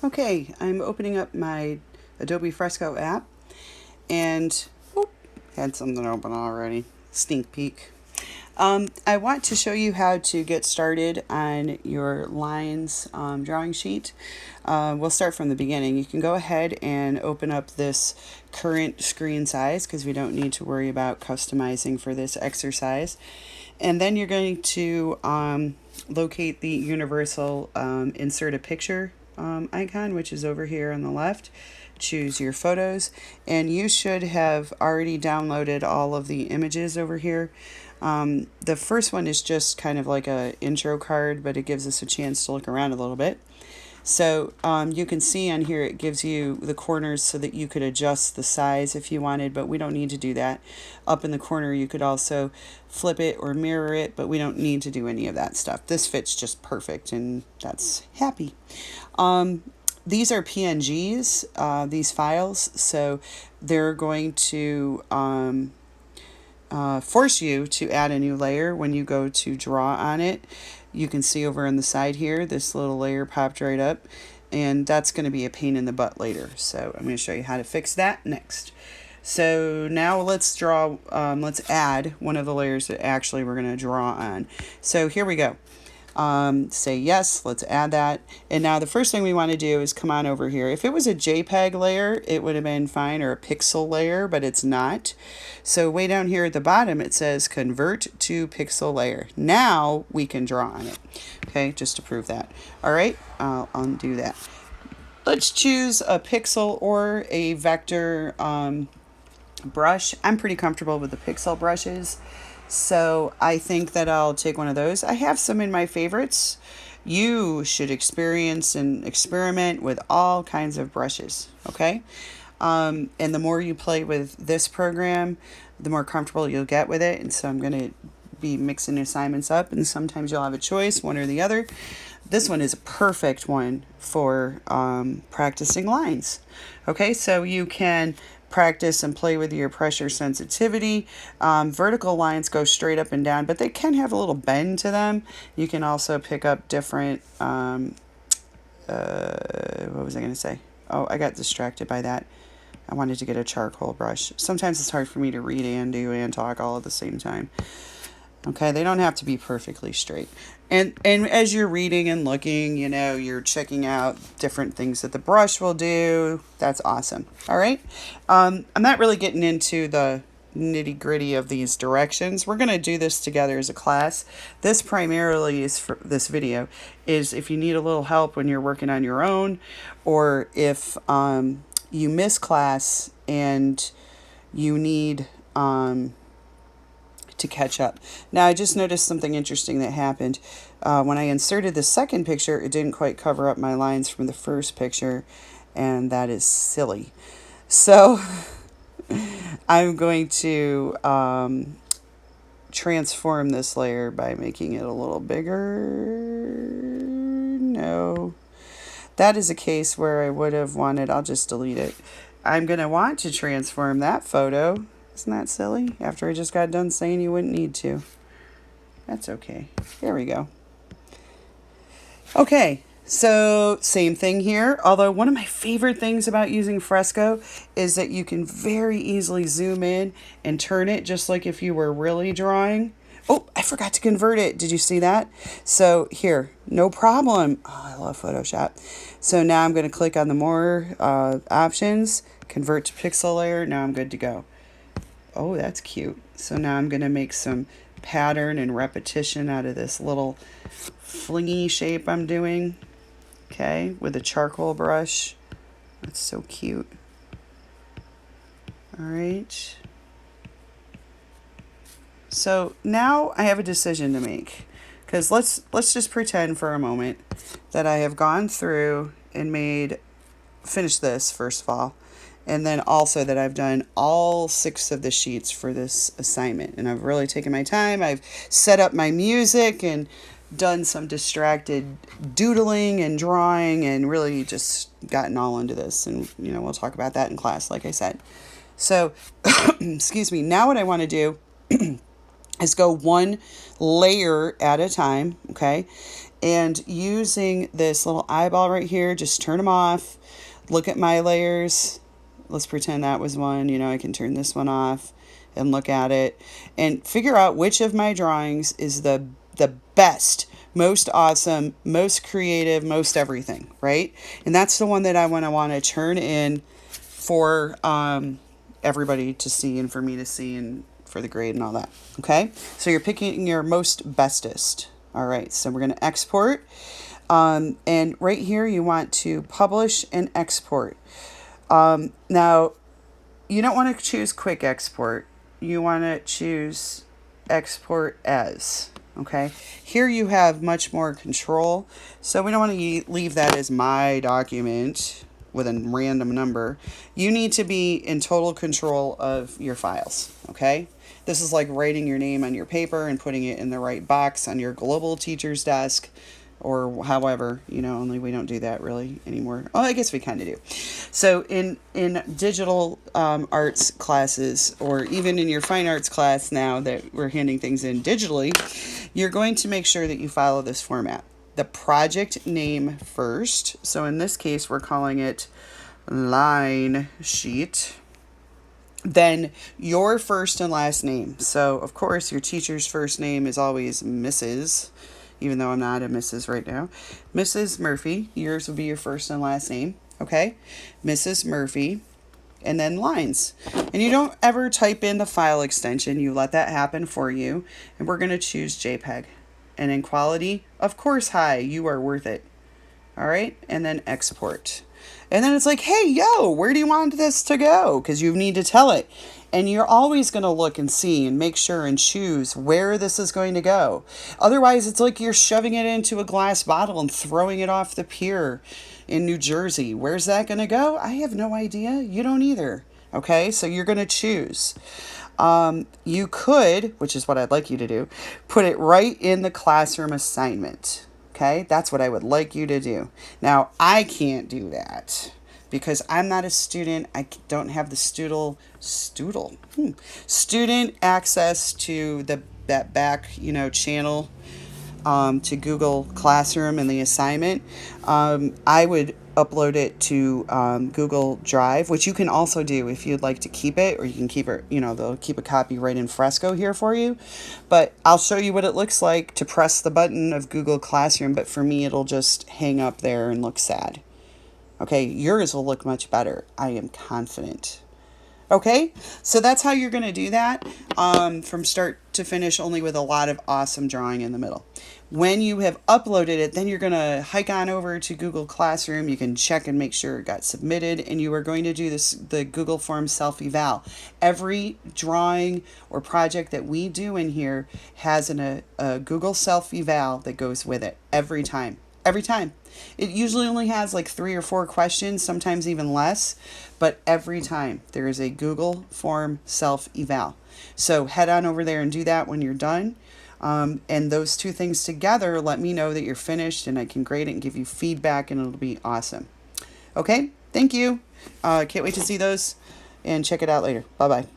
Okay, I'm opening up my Adobe Fresco app and had something open already. Sneak peek. I want to show you how to get started on your lines drawing sheet. We'll start from the beginning. You can go ahead and open up this current screen size because we don't need to worry about customizing for this exercise. And then you're going to locate the universal insert a picture icon, which is over here on the left. Choose your photos, and you should have already downloaded all of the images over here. The first one is just kind of like a intro card, but it gives us a chance to look around a little bit. So you can see on here it gives you the corners so that you could adjust the size if you wanted, but we don't need to do that. Up in the corner you could also flip it or mirror it, but we don't need to do any of that stuff. This fits just perfect, and that's happy. These are PNGs, these files, so they're going to force you to add a new layer when you go to draw on it. You can see over on the side here, this little layer popped right up, and that's going to be a pain in the butt later. So I'm going to show you how to fix that next. So now let's add one of the layers that actually we're going to draw on. So here we go. Say yes, let's add that. And now the first thing we want to do is come on over here. If it was a JPEG layer, it would have been fine, or a pixel layer, but it's not. So way down here at the bottom, it says convert to pixel layer. Now we can draw on it. Okay, just to prove that. All right, I'll undo that. Let's choose a pixel or a vector brush. I'm pretty comfortable with the pixel brushes, so I think that I'll take one of those. I have some in my favorites. You should experience and experiment with all kinds of brushes, okay? And the more you play with this program, the more comfortable you'll get with it. And so I'm going to be mixing assignments up, and sometimes you'll have a choice, one or the other. This one is a perfect one for practicing lines. Okay, so you can practice and play with your pressure sensitivity. Vertical lines go straight up and down, but they can have a little bend to them. You can also pick up different, what was I going to say? Oh, I got distracted by that. I wanted to get a charcoal brush. Sometimes it's hard for me to read and do and talk all at the same time. Okay, they don't have to be perfectly straight. And as you're reading and looking, you know, you're checking out different things that the brush will do. That's awesome. All right. I'm not really getting into the nitty gritty of these directions. We're going to do this together as a class. This primarily is for this video is if you need a little help when you're working on your own, or if you miss class and you need to catch up. Now I just noticed something interesting that happened. When I inserted the second picture, it didn't quite cover up my lines from the first picture, and that is silly. So I'm going to transform this layer by making it a little bigger. No. That is a case where I would have wanted, I'll just delete it. I'm going to want to transform that photo. Isn't that silly? After I just got done saying you wouldn't need to. That's okay. There we go. Okay, so same thing here. Although one of my favorite things about using Fresco is that you can very easily zoom in and turn it just like if you were really drawing. Oh, I forgot to convert it. Did you see that? So here, no problem. Oh, I love Photoshop. So now I'm going to click on the more options, convert to pixel layer. Now I'm good to go. Oh, that's cute. So now I'm going to make some pattern and repetition out of this little flingy shape I'm doing. Okay, with a charcoal brush. That's so cute. All right. So now I have a decision to make, because let's just pretend for a moment that I have gone through and finished this first of all, and then also that I've done all 6 of the sheets for this assignment, and I've really taken my time. I've set up my music and done some distracted doodling and drawing and really just gotten all into this, and you know, we'll talk about that in class like I said. So excuse me, now what I want to do is go one layer at a time, okay? And using this little eyeball right here, just turn them off. Look at my layers. Let's pretend that was one. You know, I can turn this one off and look at it and figure out which of my drawings is the best, most awesome, most creative, most everything, right? And that's the one that I want to turn in for everybody to see and for me to see and for the grade and all that. Okay, so you're picking your most bestest. All right, so we're going to export. And right here, you want to publish and export. Now, you don't want to choose quick export. You want to choose export as. Okay, here you have much more control. So we don't want to leave that as my document with a random number. You need to be in total control of your files. Okay, this is like writing your name on your paper and putting it in the right box on your global teacher's desk, or however, you know, only we don't do that really anymore. Oh, I guess we kind of do. So in digital arts classes, or even in your fine arts class now that we're handing things in digitally, you're going to make sure that you follow this format. The project name first. So in this case, we're calling it line sheet. Then your first and last name. So of course, your teacher's first name is always Mrs., even though I'm not a Mrs. right now. Mrs. Murphy, yours will be your first and last name, okay? Mrs. Murphy, and then lines. And you don't ever type in the file extension. You let that happen for you. And we're going to choose JPEG. And in quality, of course, high. You are worth it. All right? And then export. And then it's like, hey, yo, where do you want this to go? Because you need to tell it. And you're always going to look and see and make sure and choose where this is going to go. Otherwise, it's like you're shoving it into a glass bottle and throwing it off the pier in New Jersey. Where's that going to go? I have no idea. You don't either. Okay, so you're going to choose. You could, which is what I'd like you to do, put it right in the classroom assignment. Okay, that's what I would like you to do. Now, I can't do that because I'm not a student. I don't have the student access to that back, channel to Google Classroom and the assignment. I would upload it to Google Drive, which you can also do if you'd like to keep it, or you can keep it, they'll keep a copy right in Fresco here for you. But I'll show you what it looks like to press the button of Google Classroom, but for me, it'll just hang up there and look sad. Okay, yours will look much better. I am confident. Okay, so that's how you're going to do that from start to finish, only with a lot of awesome drawing in the middle. When you have uploaded it, then you're going to hike on over to Google Classroom. You can check and make sure it got submitted, and you are going to do the Google Forms self-eval. Every drawing or project that we do in here has a Google self-eval that goes with it every time. Every time. It usually only has like 3 or 4 questions, sometimes even less, but every time there is a Google form self-eval. So head on over there and do that when you're done. And those two things together, let me know that you're finished, and I can grade it and give you feedback, and it'll be awesome. Okay, thank you. Can't wait to see those, and check it out later. Bye-bye.